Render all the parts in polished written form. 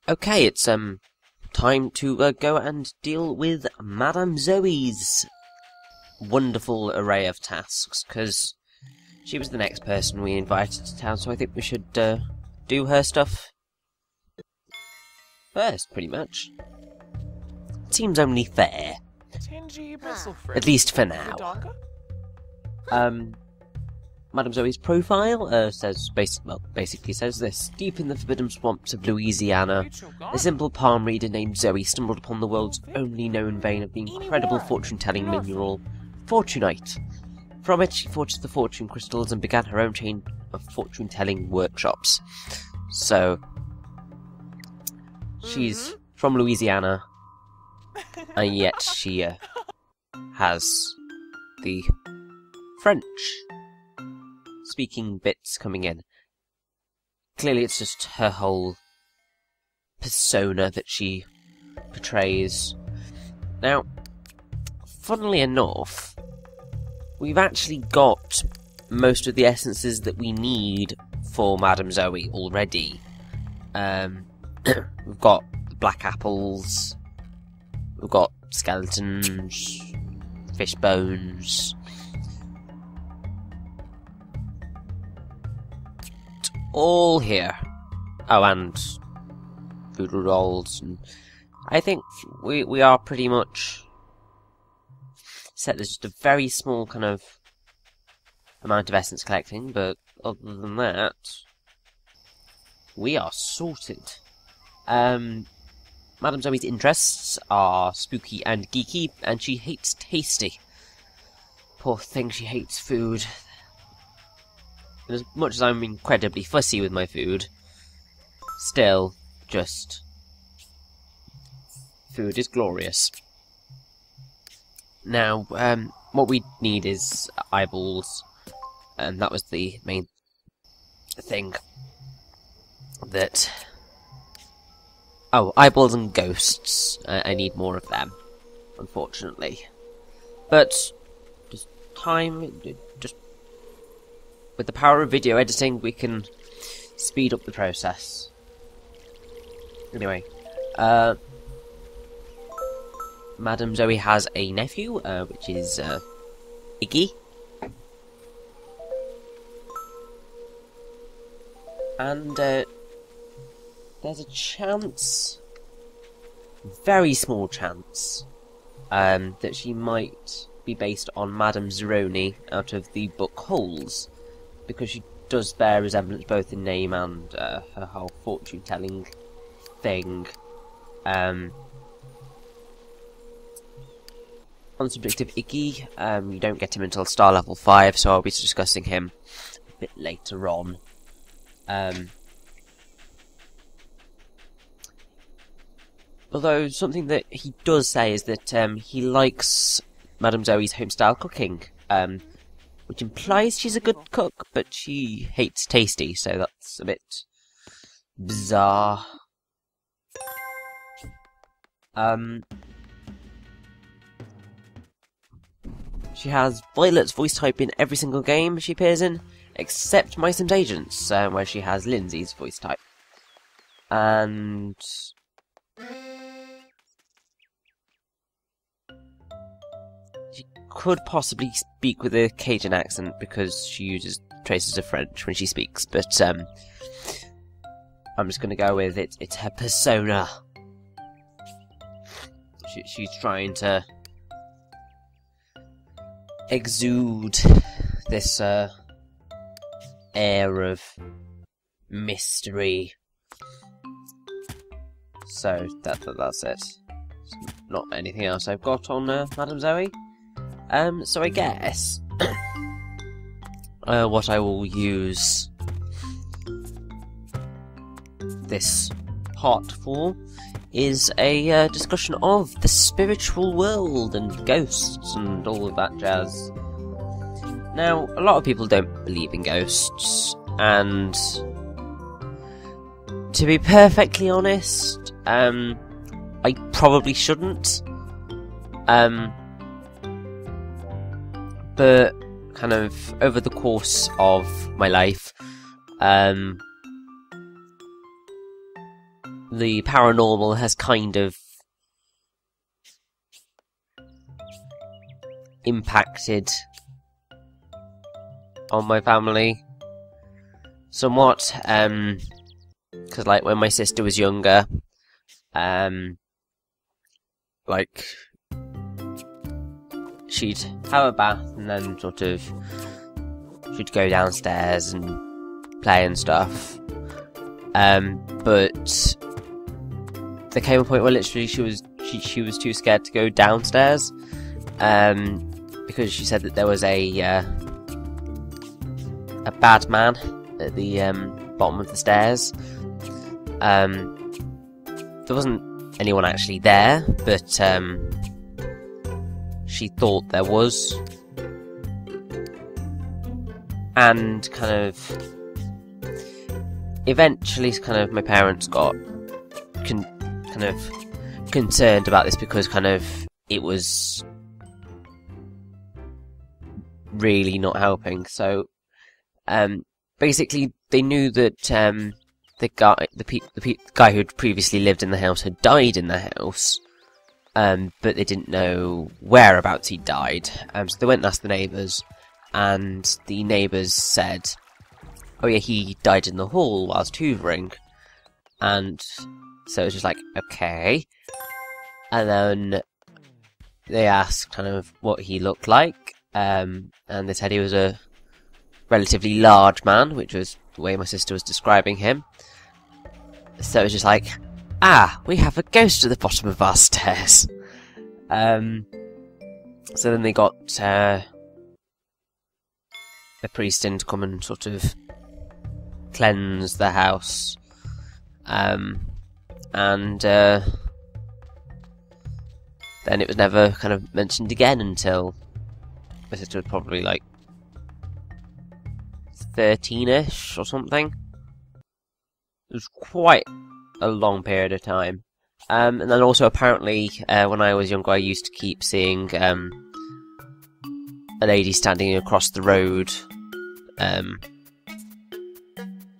Okay, it's time to go and deal with Madame Zoe's wonderful array of tasks, because she was the next person we invited to town, so I think we should do her stuff first, pretty much. Seems only fair. At least for now. Madame Zoe's profile basically says this. Deep in the forbidden swamps of Louisiana, a simple palm reader named Zoe stumbled upon the world's only known vein of the incredible fortune-telling mineral, Fortunite. From it, she forged the fortune crystals and began her own chain of fortune-telling workshops. So, she's from Louisiana, and yet she has the French speaking bits coming in. Clearly it's just her whole persona that she portrays. Now, funnily enough, we've actually got most of the essences that we need for Madame Zoe already. We've got the black apples, we've got skeletons, fish bones, all here. Oh, and voodoo dolls, and I think we are pretty much set. There's just a very small kind of amount of essence collecting, but other than that, we are sorted. Madame Zoe's interests are spooky and geeky, and she hates tasty. Poor thing, she hates food. And as much as I'm incredibly fussy with my food, still, just, food is glorious. Now, what we need is eyeballs, and that was the main thing that... Oh, eyeballs and ghosts. I need more of them, unfortunately. But, just time, just... With the power of video editing, we can speed up the process. Anyway, Madame Zoe has a nephew, which is, Iggy. And, there's a chance, very small chance, that she might be based on Madame Zeroni out of the book Holes, because she does bear resemblance both in name and her whole fortune-telling thing. On the subject of Iggy, you don't get him until star level 5, so I'll be discussing him a bit later on. Although, something that he does say is that he likes Madame Zoe's home-style cooking, which implies she's a good cook, but she hates tasty, so that's a bit bizarre. She has Violet's voice type in every single game she appears in, except MySims Agents, where she has Lindsay's voice type. And... she could possibly speak with a Cajun accent because she uses traces of French when she speaks, but I'm just going to go with it. It's her persona. She's trying to exude this air of mystery. So that's it. Not anything else I've got on Madame Zoe. So I guess what I will use this part for is a discussion of the spiritual world and ghosts and all of that jazz. Now, a lot of people don't believe in ghosts, and to be perfectly honest, I probably shouldn't. But kind of over the course of my life, the paranormal has kind of impacted on my family somewhat, because like when my sister was younger, like she'd have a bath and then sort of she'd go downstairs and play and stuff, but there came a point where literally she was too scared to go downstairs, because she said that there was a bad man at the bottom of the stairs. There wasn't anyone actually there, but she thought there was, and kind of eventually kind of my parents got kind of concerned about this, because kind of it was really not helping. So basically they knew that the guy who'd previously lived in the house had died in the house, but they didn't know whereabouts he died. So they went and asked the neighbours, and the neighbours said, oh yeah, he died in the hall whilst hoovering. And so it was just like, okay. And then they asked kind of what he looked like, and they said he was a relatively large man, which was the way my sister was describing him. So it was just like, we have a ghost at the bottom of our stairs. So then they got a priest in to come and sort of cleanse the house, and then it was never kind of mentioned again until my sister was probably like 13ish or something. It was quite a long period of time. And then also apparently when I was younger I used to keep seeing a lady standing across the road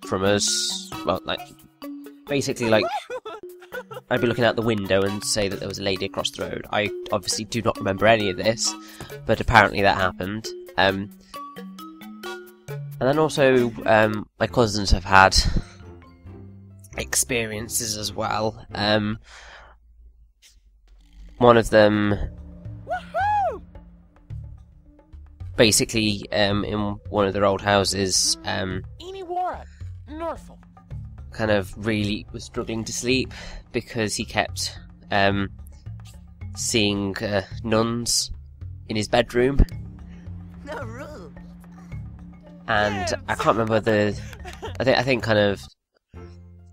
from us. Well, like, basically, like, I'd be looking out the window and say that there was a lady across the road. I obviously do not remember any of this, but apparently that happened. And then also, my cousins have had experiences as well. One of them, basically, in one of their old houses, kind of really was struggling to sleep because he kept seeing nuns in his bedroom. And I can't remember I think kind of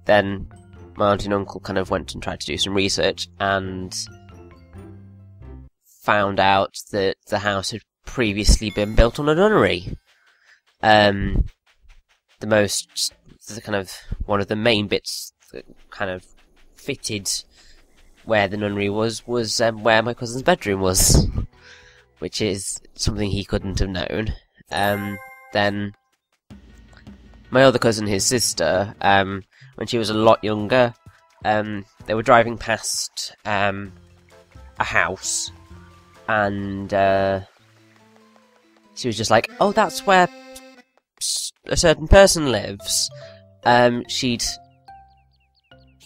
then my auntie and uncle kind of went and tried to do some research and found out that the house had previously been built on a nunnery. One of the main bits that kind of fitted where the nunnery was where my cousin's bedroom was, which is something he couldn't have known. Then my other cousin, his sister, when she was a lot younger, they were driving past a house, and she was just like, oh, that's where a certain person lives. She'd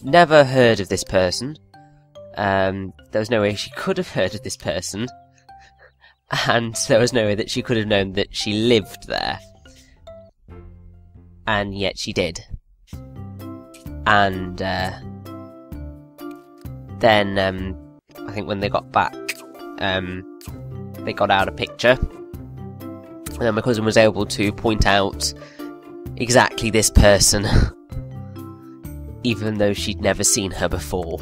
never heard of this person. There was no way she could have heard of this person, and there was no way that she could have known that she lived there. And yet she did. And then I think when they got back, they got out a picture, and then my cousin was able to point out exactly this person, even though she'd never seen her before.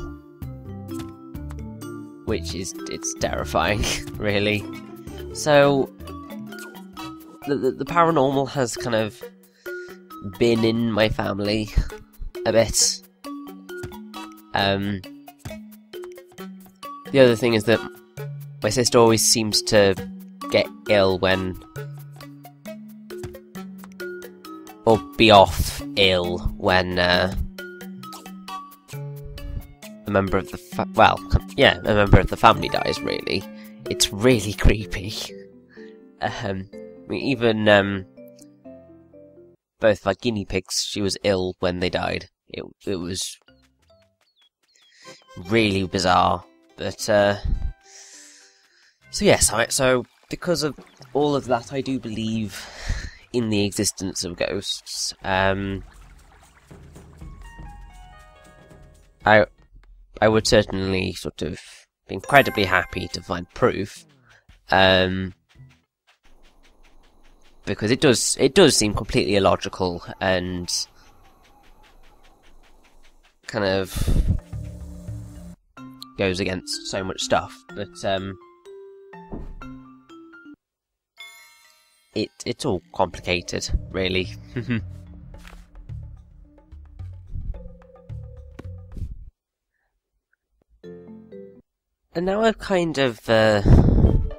Which is, it's terrifying, really. So, the paranormal has kind of been in my family a bit. The other thing is that my sister always seems to get ill or be off ill when a member of the a member of the family dies, really. It's really creepy. I mean, even, both our guinea pigs, she was ill when they died. It was really bizarre. But, so yes, so because of all of that, I do believe in the existence of ghosts. I would certainly sort of be incredibly happy to find proof, because it does seem completely illogical and kind of goes against so much stuff. But it's all complicated, really. And now I've kind of run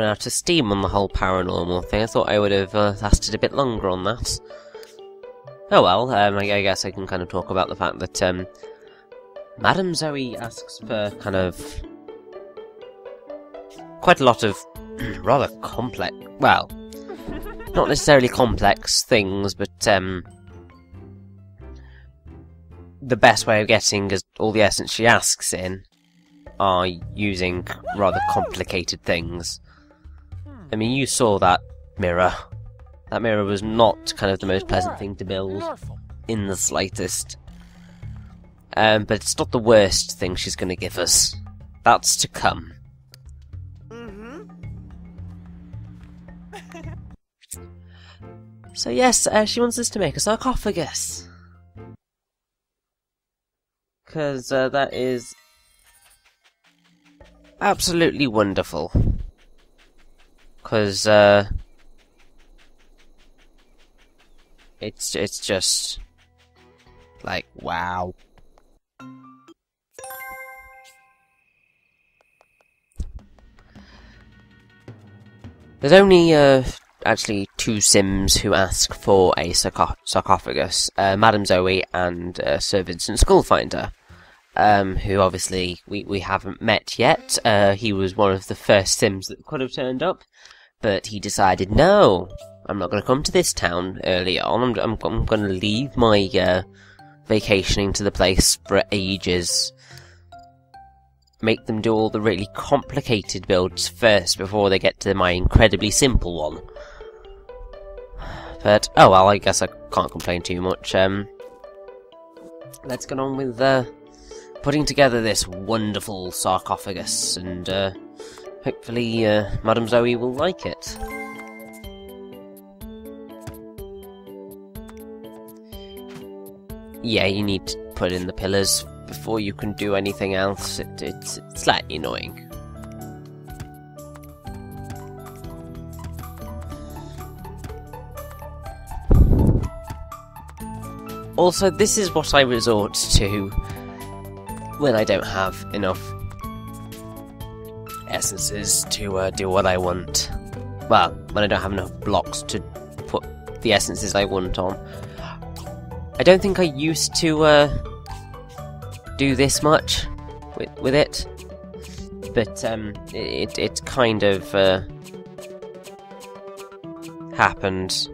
out of steam on the whole paranormal thing. I thought I would have lasted a bit longer on that. Oh well, I guess I can kind of talk about the fact that Madame Zoe asks for kind of quite a lot of rather complex, well, not necessarily complex things, but the best way of getting all the essence she asks in are using rather complicated things. I mean, you saw that mirror. That mirror was not kind of the most pleasant thing to build in the slightest. But it's not the worst thing she's going to give us. That's to come. So yes, she wants us to make a sarcophagus. Because that is absolutely wonderful. Because it's just like, wow. There's only actually 2 Sims who ask for a sarcophagus, Madame Zoe and Sir Vincent Skullfinder. Who obviously we haven't met yet. He was one of the first Sims that could have turned up, but he decided, no, I'm not going to come to this town early on. I'm going to leave my vacationing to the place for ages. Make them do all the really complicated builds first before they get to my incredibly simple one. But, oh well, I guess I can't complain too much. Let's get on with putting together this wonderful sarcophagus, and hopefully Madame Zoe will like it. Yeah, you need to put in the pillars before you can do anything else. It's slightly annoying. Also, this is what I resort to when I don't have enough essences to do what I want. Well, when I don't have enough blocks to put the essences I want on. I don't think I used to do this much with it, but it kind of happened.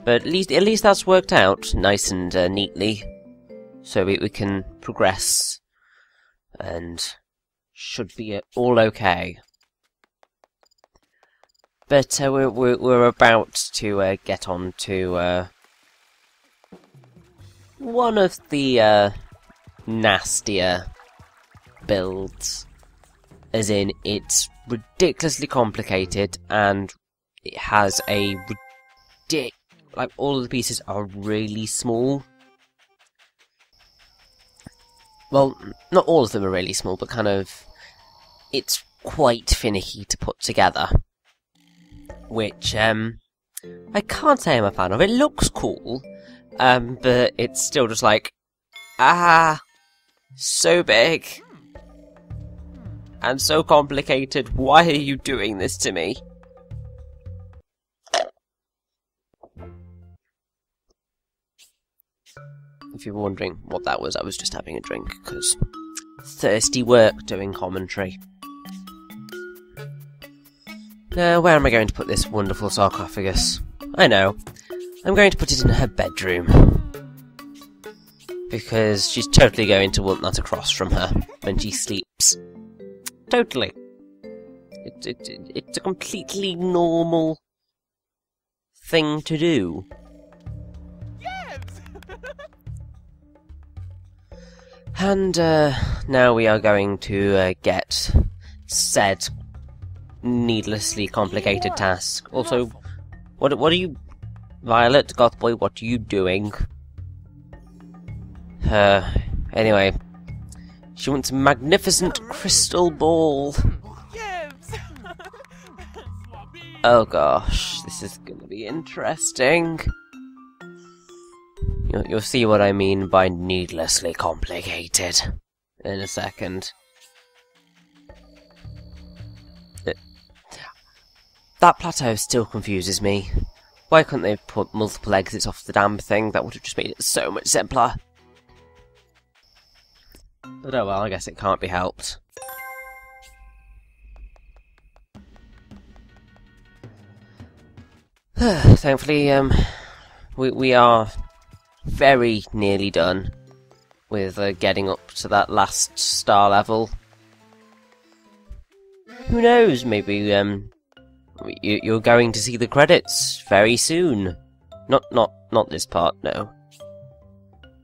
But at least that's worked out nice and neatly. So we can progress, and should be all okay. But we're about to get on to one of the nastier builds, as in it's ridiculously complicated, and it has a like all of the pieces are really small. Well, not all of them are really small, but kind of it's quite finicky to put together. Which I can't say I'm a fan of. It looks cool, but it's still just like, so big and so complicated. Why are you doing this to me? if you were wondering what that was just having a drink, because thirsty work doing commentary. Now, where am I going to put this wonderful sarcophagus? I know. I'm going to put it in her bedroom. Because she's totally going to want that across from her when she sleeps. Totally. It's a completely normal thing to do. Yes! And now we are going to get said needlessly complicated task. Also, what are you, Violet, Gothboy, what are you doing? Anyway, she wants a magnificent crystal ball. Yes! Oh gosh, this is gonna be interesting. You'll see what I mean by needlessly complicated in a second. That plateau still confuses me. Why couldn't they have put multiple exits off the damn thing? That would have just made it so much simpler. But oh well, I guess it can't be helped. Thankfully, we are very nearly done with getting up to that last star level. Who knows, maybe you're going to see the credits very soon. Not this part, no.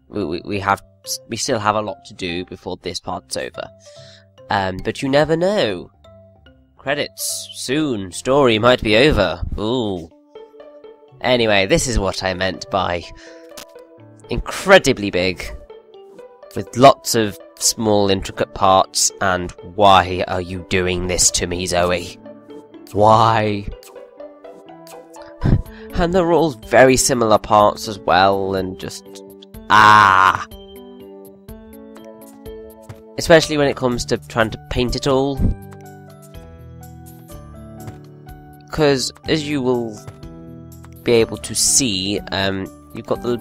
We still have a lot to do before this part's over. But you never know. Credits soon. Story might be over. Ooh. Anyway, this is what I meant by incredibly big, with lots of small intricate parts, and why are you doing this to me, Zoe? Why? And they're all very similar parts as well, and just... ah! Especially when it comes to trying to paint it all. Because, as you will be able to see, you've got the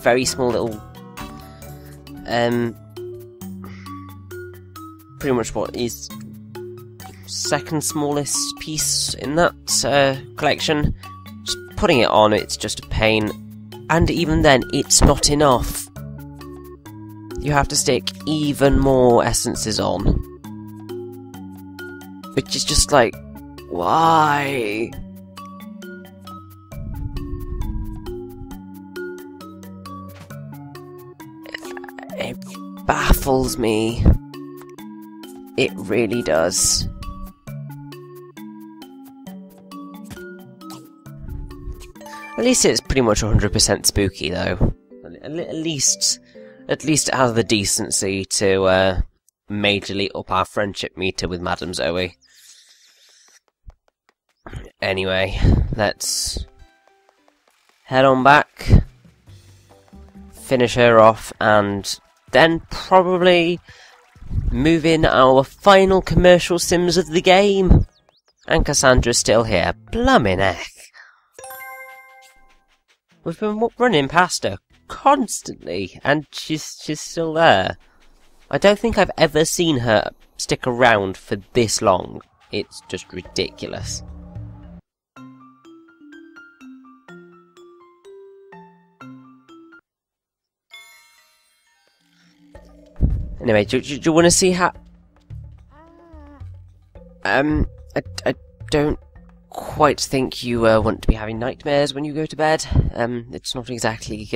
very small little... pretty much what is second smallest piece in that collection. Just putting it on, it's just a pain. And even then, it's not enough. You have to stick even more essences on. Which is just like, why? It baffles me. It really does. At least it's pretty much 100% spooky, though. At least it has the decency to majorly up our friendship meter with Madame Zoe. Anyway, let's head on back, finish her off, and then probably move in our final commercial Sims of the game. And Cassandra's still here. Blummin' heck. We've been running past her constantly, and she's still there. I don't think I've ever seen her stick around for this long. It's just ridiculous. Anyway, do you want to see how... I don't quite think you want to be having nightmares when you go to bed. It's not exactly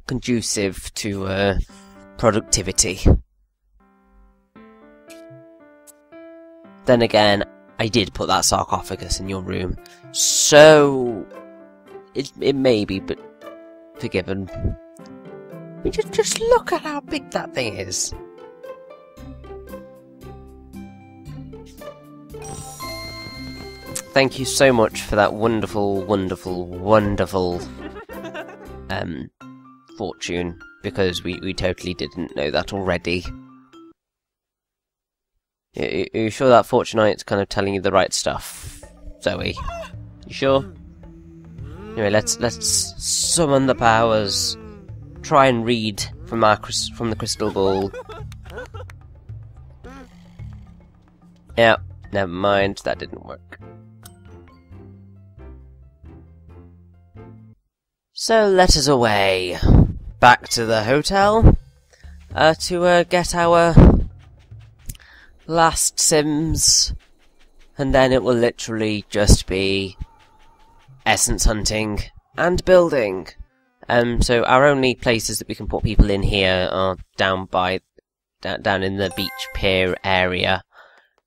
conducive to productivity. Then again, I did put that sarcophagus in your room, so it may be, but forgiven. I mean, just look at how big that thing is. Thank you so much for that wonderful, wonderful, wonderful fortune, because we totally didn't know that already. Are you sure that Fortunite's kind of telling you the right stuff, Zoe? You sure? Anyway, let's summon the powers. try and read from the crystal ball. Yep, never mind, that didn't work. So let us away, back to the hotel, to get our last Sims, and then it will literally just be essence hunting and building. So our only places that we can put people in here are down in the beach pier area.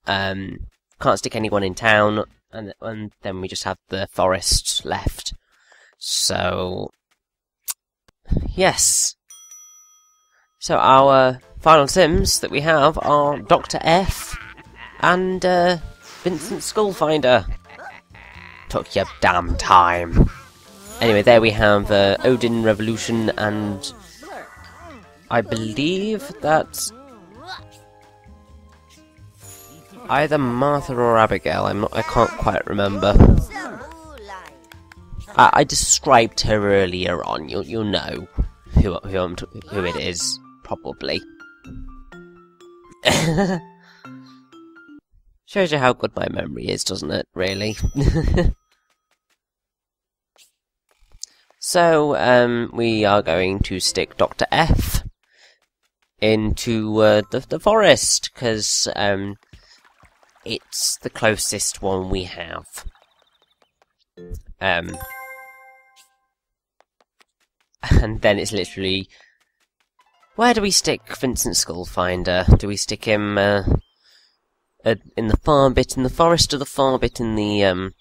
Can't stick anyone in town, and then we just have the forest left. So, yes. So our final Sims that we have are Dr. F and Vincent Skullfinder. Took your damn time. Anyway, there we have Odin Revolution, and I believe that's either Martha or Abigail. I can't quite remember. I described her earlier on. You'll know who it is, probably. Shows you how good my memory is, doesn't it? Really. So we are going to stick Dr. F into the forest, because it's the closest one we have. And then it's literally, where do we stick Vincent Skullfinder? Do we stick him in the far bit in the forest, or the far bit in the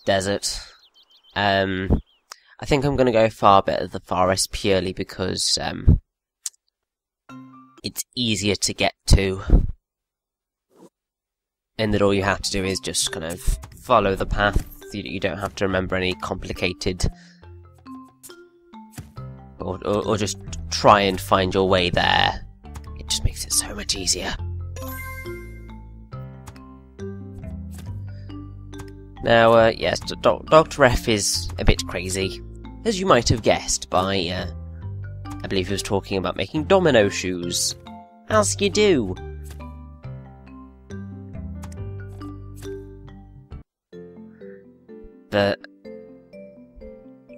desert? I think I'm going to go far bit of the forest, purely because it's easier to get to, and that all you have to do is just kind of follow the path. You don't have to remember any complicated, or just try and find your way there. It just makes it so much easier. Now, yes, Dr. F is a bit crazy, as you might have guessed by, I believe he was talking about making domino shoes. As you do. But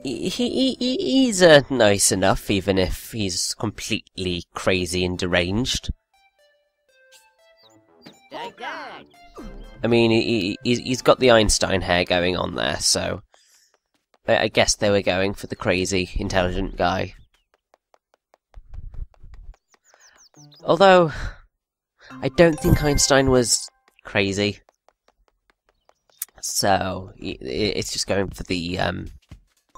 he's nice enough, even if he's completely crazy and deranged. I mean, he's got the Einstein hair going on there, so I guess they were going for the crazy, intelligent guy. Although, I don't think Einstein was crazy. So, it's just going for the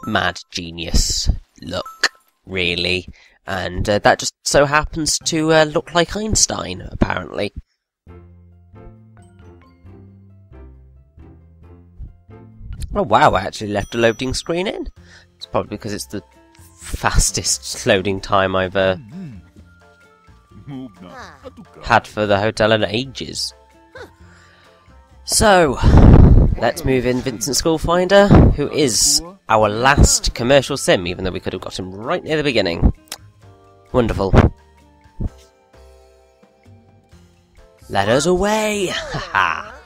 mad genius look, really. And that just so happens to look like Einstein, apparently. Oh wow, I actually left a loading screen in. It's probably because it's the fastest loading time I've had for the hotel in ages. So, let's move in Vincent Skullfinder, who is our last commercial sim, even though we could have got him right near the beginning. Wonderful. Let us away! Haha!